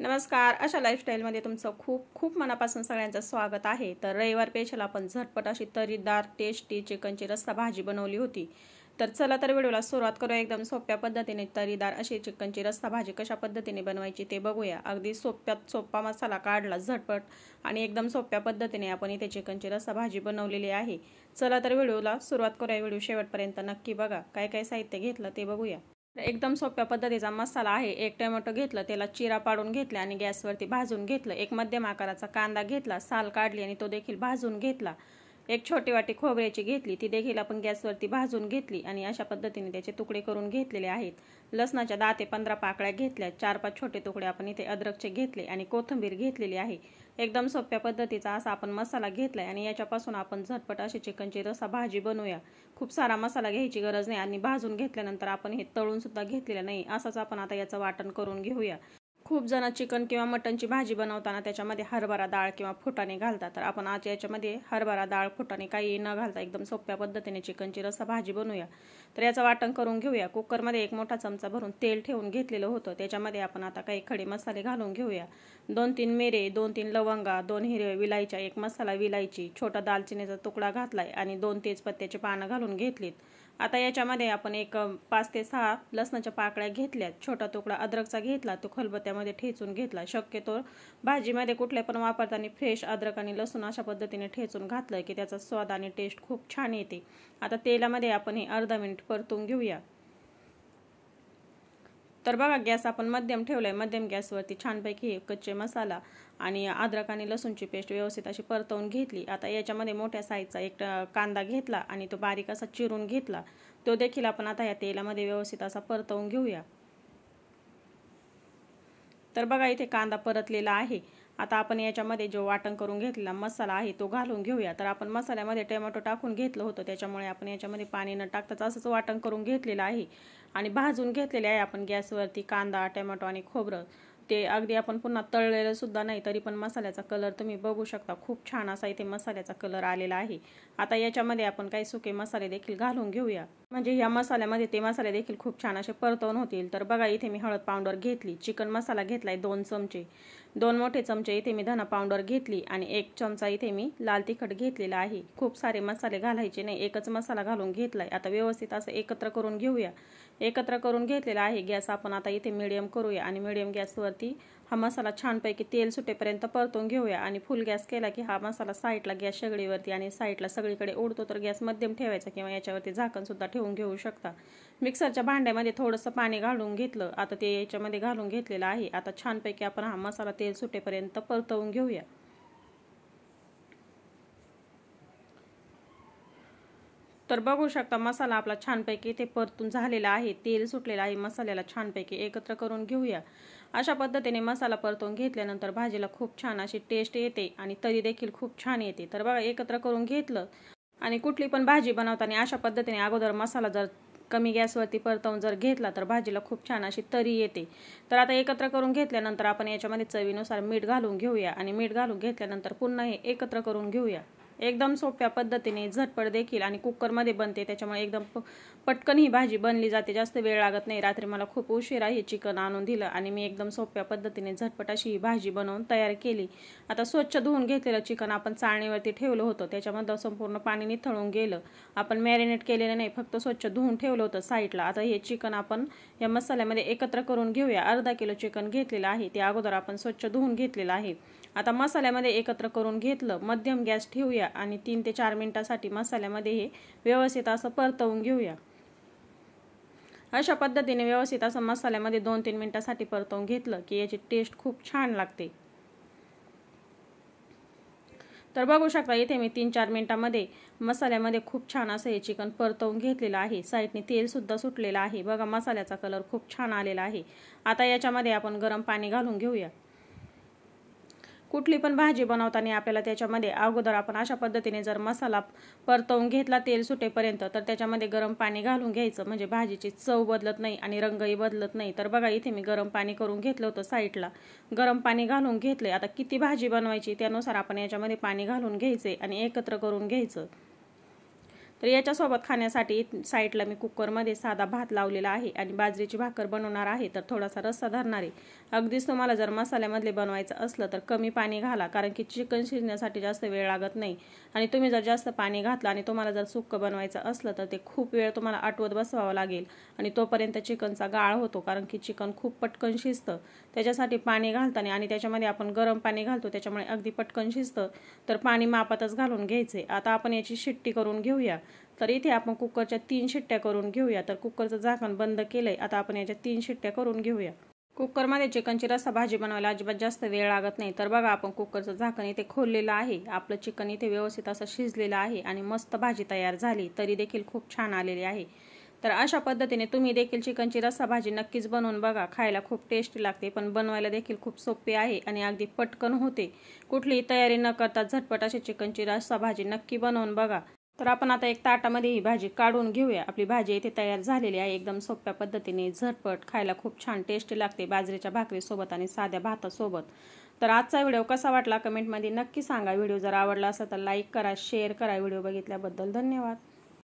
नमस्कार. अशा लाईफस्टाईलमध्ये तुमचं खूप खूप मनापासून सगळ्यांचं स्वागत आहे. तर रविवार स्पेशल आपण झटपट अशी तर्रीदार टेस्टी चिकनची रस्सा भाजी बनवली होती. तर चला तर व्हिडिओला सुरुवात करूया. एकदम सोप्या पद्धतीने तर्रीदार अशी चिकनची रस्सा भाजी कशा पद्धतीने बनवायची ते बघूया. अगदी सोप्यात सोपा मसाला काढला झटपट आणि एकदम सोप्या पद्धतीने आपण इथे चिकनची रस्सा भाजी बनवलेली आहे. चला तर व्हिडिओला सुरुवात करूया. व्हिडिओ शेवटपर्यंत नक्की बघा. काय काय साहित्य घेतलं ते बघूया. एकदम सोप्या पद्धतीचा मसाला आहे. एक टोमॅटो घेतलं, त्याला चिरा पाडून घेतला आणि गॅसवरती भाजून घेतलं. एक मध्यम आकाराचा कांदा घेतला, साल काढली आणि तो देखील भाजून घेतला. एक छोटी वाटी खोबऱ्याची घेतली, ती देखील आपण गॅसवरती भाजून घेतली आणि अशा पद्धतीने त्याचे तुकडे करून घेतलेले आहेत. लसणाच्या 10 ते 15 पाकळ्या घेतल्या. 4-5 छोटे तुकडे आपण इथे अद्रकचे घेतले आणि कोथिंबीर घेतलेली आहे. एकदम सोप्या पद्धतीचा असा आपण मसाला घेतलाय आणि याच्यापासून आपण झटपट अशी चिकनची रस्सा भाजी बनवूया. खूप सारा मसाला घ्यायची गरज नाही आणि भाजून घेतल्यानंतर आपण हे तळून सुद्धा घेतलेलं नाही. असंच आपण आता याचं वाटण करून घेऊया. खूप जण चिकन किंवा मटनची भाजी बनवताना त्याच्यामध्ये हरभरा डाळ किंवा फुटाणे घालतात. तर आपण आज याच्यामध्ये हरभरा डाळ फुटाणे काही न घालता एकदम सोप्या पद्धतीने चिकनची रस्सा भाजी बनवूया. तर याचं वाटण करून घेऊया. कुकरमध्ये एक मोठा चमचा भरून तेल ठेवून घेतलेलं होतं. त्याच्यामध्ये आपण आता काही खडे मसाले घालून घेऊया. 2-3 मिरे, 2-3 लवंगा, 2 हिरव्या विलायच्या, एक मसाला विलायची, छोटा दालचिनीचा तुकडा घातलाय आणि 2 तेजपत्त्याची पानं घालून घेतलीत. आता याच्यामध्ये आपण एक 5 ते 6 लसणाच्या पाकळ्या घेतल्यात. छोटा तुकडा अद्रकचा घेतला, तो खलबत्त्यामध्ये ठेचून घेतला. शक्यतो भाजीमध्ये कुठल्या पण वापरताना फ्रेश अद्रक आणि लसूण अशा पद्धतीने ठेचून घातलं की त्याचा स्वाद आणि टेस्ट खूप छान येते. आता तेलामध्ये आपण हे अर्धा मिनिट परतून घेऊया. तर बघा, गॅस आपण मध्यम ठेवलाय. मध्यम गॅसवरती छानपैकी कच्चे मसाला आणि अद्रक आणि लसूणची पेस्ट व्यवस्थित अशी परतवून घेतली. आता याच्यामध्ये मोठ्या साईजचा एक कांदा घेतला आणि तो बारीक असा चिरून घेतला. तो देखील आपण आता या तेलामध्ये व्यवस्थित असा परतवून घेऊया. तर बघा, इथे कांदा परतलेला आहे. आता आपण याच्यामध्ये जो वाटण करून घेतलेला मसाला आहे तो घालून घेऊया. तर आपण मसाल्यामध्ये टोमॅटो टाकून घेतलं होतं, त्याच्यामुळे आपण याच्यामध्ये पाणी न टाकताच असंच वाटण करून घेतलेलं आहे आणि भाजून घेतलेले आहे आपण गॅसवरती कांदा, टोमॅटो आणि खोबरं. ते अगदी आपण पुन्हा तळलेलं सुद्धा नाही, तरी पण मसाल्याचा कलर तुम्ही बघू शकता. खूप छान असा इथे मसाल्याचा कलर आलेला आहे. आता याच्यामध्ये आपण काही सुके मसाले देखील घालून घेऊया, म्हणजे या मसाल्यामध्ये ते मसाले देखील खूप छान असे परतवून होतील. तर बघा, इथे मी हळद पावडर घेतली, चिकन मसाला घेतलाय 2 चमचे, 2 मोठे चमचे इथे मी धना पावडर घेतली आणि 1 चमचा इथे मी लाल तिखट घेतलेला आहे. खूप सारे मसाले घालायचे नाही, एकच मसाला घालून घेतलाय. आता व्यवस्थित असं एकत्र करून घेऊया. एकत्र करून घेतलेला आहे. गॅस आपण आता इथे मीडियम करूया आणि मीडियम गॅसवरती हा मसाला छानपैकी तेल सुटेपर्यंत परतून घेऊया आणि फुल गॅस केला की हा मसाला साईडला गॅस शेगडीवरती आणि साईडला सगळीकडे उडतो. तर गॅस मध्यम ठेवायचा किंवा याच्यावरती झाकण सुद्धा ठेवून घेऊ शकता. मिक्सरच्या भांड्यामध्ये थोडंसं पाणी घालून घेतलं, आता ते याच्यामध्ये घालून घेतलेलं आहे. आता छानपैकी आपण हा मसाला तेल सुटेपर्यंत परतवून घेऊया. तर बघू शकता, मसाला आपला छानपैकी इथे परतून झालेला आहे. तेल सुटलेलं आहे मसाल्याला. छानपैकी एकत्र करून घेऊया. अशा पद्धतीने मसाला परतून घेतल्यानंतर भाजीला खूप छान अशी टेस्ट येते आणि तरी देखील खूप छान येते. तर बघा, एकत्र करून घेतलं आणि कुठली पण भाजी बनवताना अशा पद्धतीने अगोदर मसाला जर कमी गॅसवरती परतवून जर घेतला तर भाजीला खूप छान अशी तरी येते. तर आता एकत्र करून घेतल्यानंतर आपण याच्यामध्ये चवीनुसार मीठ घालून घेऊया आणि मीठ घालून घेतल्यानंतर पुन्हा हे एकत्र करून घेऊया. एकदम सोप्या पद्धतीने, झटपट देखील आणि कुकरमध्ये बनते, त्याच्यामुळे एकदम पटकन ही भाजी बनली जाते. जास्त वेळ लागत नाही. रात्री मला खूप उशिरा हे चिकन आणून दिलं आणि मी एकदम सोप्या पद्धतीने झटपट अशी ही भाजी बनवून तयार केली. आता स्वच्छ धुवून घेतलेलं चिकन आपण चाळणीवरती ठेवलं होतं, त्याच्यामध्ये संपूर्ण पाणी निथळून गेलं. आपण मॅरिनेट केलेलं नाही, फक्त स्वच्छ धुवून ठेवलं होतं साईडला. आता हे चिकन आपण या मसाल्यामध्ये एकत्र करून घेऊया. अर्धा किलो चिकन घेतलेलं आहे, ते अगोदर आपण स्वच्छ धुवून घेतलेलं आहे. आता मसाल्यामध्ये एकत्र करून घेतलं. मध्यम गॅस ठेवूया आणि 3 ते 4 मिनिटासाठी मसाल्यामध्ये हे व्यवस्थित असं परतवून घेऊया. अशा पद्धतीने व्यवस्थित असं मसाल्यामध्ये 2-3 मिनिटासाठी परतवून घेतलं की याची टेस्ट खूप छान लागते. तर बघू शकता, इथे मी 3-4 मिनिटांमध्ये मसाल्यामध्ये खूप छान असं हे चिकन परतवून घेतलेलं आहे. साईडने तेल सुद्धा सुटलेलं आहे. बघा, मसाल्याचा कलर खूप छान आलेला आहे. आता याच्यामध्ये आपण गरम पाणी घालून घेऊया. कुठली पण भाजी बनवताना आपल्याला त्याच्यामध्ये अगोदर आपण अशा पद्धतीने जर मसाला परतवून घेतला तेल सुटेपर्यंत, तर त्याच्यामध्ये गरम पाणी घालून घ्यायचं, म्हणजे भाजीची चव बदलत नाही आणि रंगही बदलत नाही. तर बघा, इथे मी गरम पाणी करून घेतलं होतं साईडला. गरम पाणी घालून घेतलंय. आता किती भाजी बनवायची त्यानुसार आपण याच्यामध्ये पाणी घालून घ्यायचे आणि एकत्र करून घ्यायचं. तर याच्यासोबत खाण्यासाठी साईडला मी कुकरमध्ये साधा भात लावलेला आहे आणि बाजरीची भाकर बनवणार आहे. तर थोडासा रस्सा धरणार आहे. अगदीच तुम्हाला जर मसाल्यामधले बनवायचं असलं तर कमी पाणी घाला, कारण की चिकन शिजण्यासाठी जास्त वेळ लागत नाही. आणि तुम्ही जर जास्त पाणी घातलं आणि तुम्हाला जर सुक्कं बनवायचं असलं तर ते खूप वेळ तुम्हाला आटवत बसवावं लागेल आणि तोपर्यंत चिकनचा गाळ होतो, कारण की चिकन खूप पटकन शिजतं. त्याच्यासाठी पाणी घालताना आणि त्याच्यामध्ये आपण गरम पाणी घालतो, त्याच्यामुळे अगदी पटकन शिजतं. तर पाणी मापातच घालून घ्यायचे. आता आपण याची शिट्टी करून घेऊया. तर इथे आपण कुकरच्या 3 शिट्ट्या करून घेऊया. तर कुकरचं झाकण बंद केलंय. आता आपण याच्या 3 शिट्ट्या करून घेऊया. कुकरमध्ये चिकनची रस्सा भाजी बनवायला अजिबात जास्त वेळ लागत नाही. तर बघा, आपण कुकरचं झाकण इथे खोललेलं आहे. आपलं चिकन इथे व्यवस्थित असं शिजलेलं आहे आणि मस्त भाजी तयार झाली. तरी देखील खूप छान आलेली आहे. तर अशा पद्धतीने तुम्ही देखील चिकनची रस्सा भाजी नक्कीच बनवून बघा. खायला खूप टेस्टी लागते, पण बनवायला देखील खूप सोपी आहे आणि अगदी पटकन होते. कुठलीही तयारी न करता झटपट अशी चिकनची रस्सा भाजी नक्की बनवून बघा. तर आपण आता एक ताटामध्ये ही भाजी काढून घेऊया. आपली भाजी इथे तयार झालेली आहे. एकदम सोप्या पद्धतीने, झटपट, खायला खूप छान टेस्टी लागते बाजरीच्या भाकरीसोबत आणि साध्या भातासोबत. तर आजचा व्हिडिओ कसा वाटला कमेंटमध्ये नक्की सांगा. व्हिडिओ जर आवडला असेल तर लाईक करा, शेअर करा. व्हिडिओ बघितल्याबद्दल धन्यवाद.